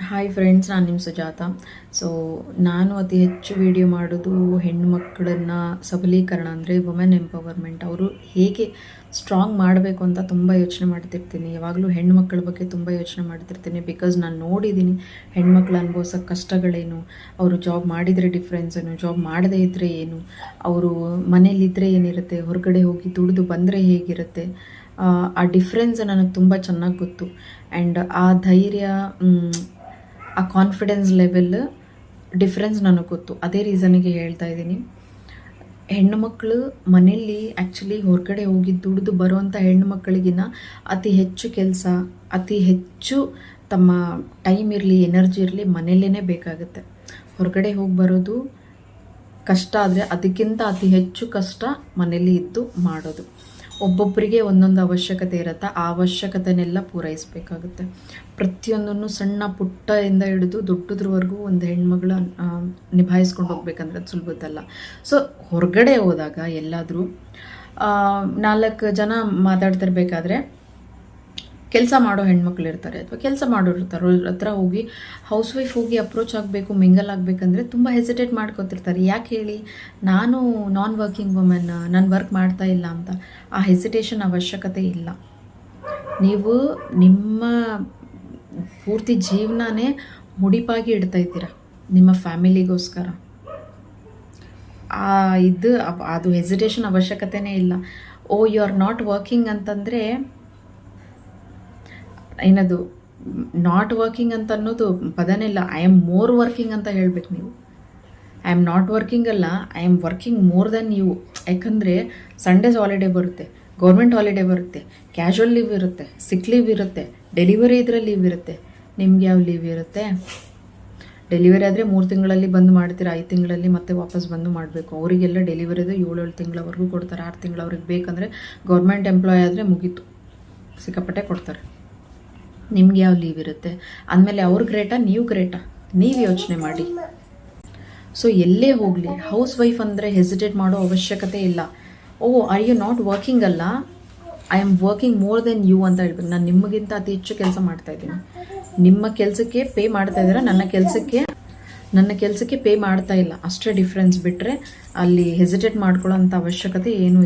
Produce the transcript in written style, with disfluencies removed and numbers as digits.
Hi friends, ನಾನು ನಿಮ್ಮ Sujata. So ನಾನು ಅತಿ ಹೆಚ್ಚು ವಿಡಿಯೋ ಮಾಡೋದು ಹೆಣ್ಣುಮಕ್ಕಳನ್ನು ಸಬಲೀಕರಣ, ಅಂದರೆ ವುಮೆನ್ ಎಂಪವರ್ಮೆಂಟ್. ಅವರು ಹೇಗೆ ಸ್ಟ್ರಾಂಗ್ ಮಾಡಬೇಕು ಅಂತ ತುಂಬ ಯೋಚನೆ ಮಾಡ್ತಿರ್ತೀನಿ. ಯಾವಾಗಲೂ ಹೆಣ್ಮಕ್ಳ ಬಗ್ಗೆ ತುಂಬ ಯೋಚನೆ ಮಾಡ್ತಿರ್ತೀನಿ. ಬಿಕಾಸ್ ನಾನು ನೋಡಿದ್ದೀನಿ ಹೆಣ್ಮಕ್ಳು ಅನುಭವಿಸೋ ಕಷ್ಟಗಳೇನು, ಅವರು ಜಾಬ್ ಮಾಡಿದರೆ ಡಿಫ್ರೆನ್ಸ್ ಏನು, ಜಾಬ್ ಮಾಡದೇ ಇದ್ದರೆ ಏನು, ಅವರು ಮನೇಲಿದ್ದರೆ ಏನಿರುತ್ತೆ, ಹೊರಗಡೆ ಹೋಗಿ ದುಡಿದು ಬಂದರೆ ಹೇಗಿರುತ್ತೆ, ಆ ಡಿಫ್ರೆನ್ಸ್ ನನಗೆ ತುಂಬ ಚೆನ್ನಾಗಿ ಗೊತ್ತು. ಆ್ಯಂಡ್ ಆ ಧೈರ್ಯ, ಆ ಕಾನ್ಫಿಡೆನ್ಸ್ ಲೆವೆಲ್ ಡಿಫ್ರೆನ್ಸ್ ನನಗೆ ಗೊತ್ತು. ಅದೇ ರೀಸನಿಗೆ ಹೇಳ್ತಾ ಇದ್ದೀನಿ. ಹೆಣ್ಣುಮಕ್ಕಳು ಮನೆಯಲ್ಲಿ ಆ್ಯಕ್ಚುಲಿ ಹೊರಗಡೆ ಹೋಗಿ ದುಡಿದು ಬರುವಂಥ ಹೆಣ್ಣುಮಕ್ಕಳಿಗಿನ್ನ ಅತಿ ಹೆಚ್ಚು ಕೆಲಸ, ಅತಿ ಹೆಚ್ಚು ತಮ್ಮ ಟೈಮ್ ಇರಲಿ, ಎನರ್ಜಿ ಇರಲಿ ಮನೆಯಲ್ಲೇ ಬೇಕಾಗುತ್ತೆ. ಹೊರಗಡೆ ಹೋಗಿ ಬರೋದು ಕಷ್ಟ, ಆದರೆ ಅದಕ್ಕಿಂತ ಅತಿ ಹೆಚ್ಚು ಕಷ್ಟ ಮನೆಯಲ್ಲಿ ಇದ್ದು ಮಾಡೋದು. ಒಬ್ಬೊಬ್ಬರಿಗೆ ಒಂದೊಂದು ಅವಶ್ಯಕತೆ ಇರುತ್ತೆ, ಆ ಅವಶ್ಯಕತೆನೆಲ್ಲ ಪೂರೈಸಬೇಕಾಗುತ್ತೆ. ಪ್ರತಿಯೊಂದನ್ನು ಸಣ್ಣ ಪುಟ್ಟದಿಂದ ಹಿಡಿದು ದೊಡ್ಡದ್ರವರೆಗೂ ಒಂದು ಹೆಣ್ಮಗಳು ನಿಭಾಯಿಸ್ಕೊಂಡು ಹೋಗ್ಬೇಕಂದ್ರೆ ಅದು ಸುಲಭದಲ್ಲ. ಸೊ ಹೊರಗಡೆ ಹೋದಾಗ ಎಲ್ಲಾದರೂ 4 ಜನ ಮಾತಾಡ್ತಿರ್ಬೇಕಾದ್ರೆ ಕೆಲಸ ಮಾಡೋ ಹೆಣ್ಮಕ್ಳು ಇರ್ತಾರೆ ಅಥವಾ ಕೆಲಸ ಮಾಡೋರು ಇರ್ತಾರೆ. ಅವ್ರ ಹತ್ರ ಹೋಗಿ ಹೌಸ್ ವೈಫ್ ಹೋಗಿ ಅಪ್ರೋಚ್ ಆಗಬೇಕು, ಮಿಂಗಲ್ ಆಗಬೇಕಂದ್ರೆ ತುಂಬ ಹೆಸಿಟೇಟ್ ಮಾಡ್ಕೊತಿರ್ತಾರೆ. ಯಾಕೆ ಹೇಳಿ, ನಾನು ನಾನ್ ವರ್ಕಿಂಗ್ ವುಮೆನ್, ನಾನು ವರ್ಕ್ ಮಾಡ್ತಾ ಇಲ್ಲ ಅಂತ. ಆ ಹೆಸಿಟೇಷನ್ ಅವಶ್ಯಕತೆ ಇಲ್ಲ. ನೀವು ನಿಮ್ಮ ಪೂರ್ತಿ ಜೀವನನೇ ಮುಡಿಪಾಗಿ ಇಡ್ತಾ ಇದ್ದೀರಾ ನಿಮ್ಮ ಫ್ಯಾಮಿಲಿಗೋಸ್ಕರ. ಅದು ಹೆಸಿಟೇಷನ್ ಅವಶ್ಯಕತೆನೇ ಇಲ್ಲ. ಯು ಆರ್ ನಾಟ್ ವರ್ಕಿಂಗ್ ಅಂತಂದರೆ ಏನದು, ನಾಟ್ ವರ್ಕಿಂಗ್ ಅಂತ ಅನ್ನೋದು ಪದನೇ ಇಲ್ಲ. ಐ ಆಮ್ ಮೋರ್ ವರ್ಕಿಂಗ್ ಅಂತ ಹೇಳ್ಬೇಕು ನೀವು. ಐ ಆಮ್ ನಾಟ್ ವರ್ಕಿಂಗ್ ಅಲ್ಲ, I am working more than you. ಯಾಕಂದರೆ ಸಂಡೇಸ್ ಹಾಲಿಡೇ ಬರುತ್ತೆ, ಗೌರ್ಮೆಂಟ್ ಹಾಲಿಡೇ ಬರುತ್ತೆ, ಕ್ಯಾಶುವಲ್ ಲೀವ್ ಇರುತ್ತೆ, ಸಿಕ್ ಲೀವ್ ಇರುತ್ತೆ, ಡೆಲಿವರಿ ಇದ್ರೆ ಲೀವ್ ಇರುತ್ತೆ. ನಿಮ್ಗೆ ಯಾವ ಲೀವ್ ಇರುತ್ತೆ? ಡೆಲಿವರಿ ಆದರೆ 3 ತಿಂಗಳಲ್ಲಿ ಬಂದು ಮಾಡ್ತೀರಾ, 5 ತಿಂಗಳಲ್ಲಿ ಮತ್ತೆ ವಾಪಸ್ ಬಂದು ಮಾಡಬೇಕು. ಅವರಿಗೆಲ್ಲ ಡೆಲಿವರಿದು 7 ತಿಂಗಳವರೆಗೂ ಕೊಡ್ತಾರೆ. 6 ತಿಂಗಳು ಅವ್ರಿಗೆ ಬೇಕಂದರೆ. ಗೌರ್ಮೆಂಟ್ ಎಂಪ್ಲಾಯ್ ಆದರೆ ಮುಗೀತು, ಸಿಕ್ಕಾಪಟ್ಟೆ ಕೊಡ್ತಾರೆ. ನಿಮ್ಗೆ ಯಾವ ಲೀವ್ ಇರುತ್ತೆ? ಅಂದಮೇಲೆ ಅವ್ರು ಗ್ರೇಟಾ, ನೀವು ಗ್ರೇಟಾ? ನೀವು ಯೋಚನೆ ಮಾಡಿ. ಸೊ ಎಲ್ಲೇ ಹೋಗಲಿ, ಹೌಸ್ ವೈಫ್ ಅಂದರೆ ಹೆಸಿಟೇಟ್ ಮಾಡೋ ಅವಶ್ಯಕತೆ ಇಲ್ಲ. ಆರ್ ಯು ನಾಟ್ ವರ್ಕಿಂಗ್ ಅಲ್ಲ, I am working more than you ಅಂತ ಹೇಳ್ಬೇಕು. ನಾನು ನಿಮಗಿಂತ ಅತಿ ಹೆಚ್ಚು ಕೆಲಸ ಮಾಡ್ತಾ ಇದ್ದೀನಿ. ನಿಮ್ಮ ಕೆಲಸಕ್ಕೆ ಪೇ ಮಾಡ್ತಾ ಇದ್ದೀರಾ, ನನ್ನ ಕೆಲಸಕ್ಕೆ ಪೇ ಮಾಡ್ತಾ ಇಲ್ಲ. ಅಷ್ಟೇ ಡಿಫ್ರೆನ್ಸ್. ಬಿಟ್ಟರೆ ಅಲ್ಲಿ ಹೆಸಿಟೇಟ್ ಮಾಡ್ಕೊಳ್ಳೋ ಅಂಥ ಅವಶ್ಯಕತೆ ಏನೂ ಇಲ್ಲ.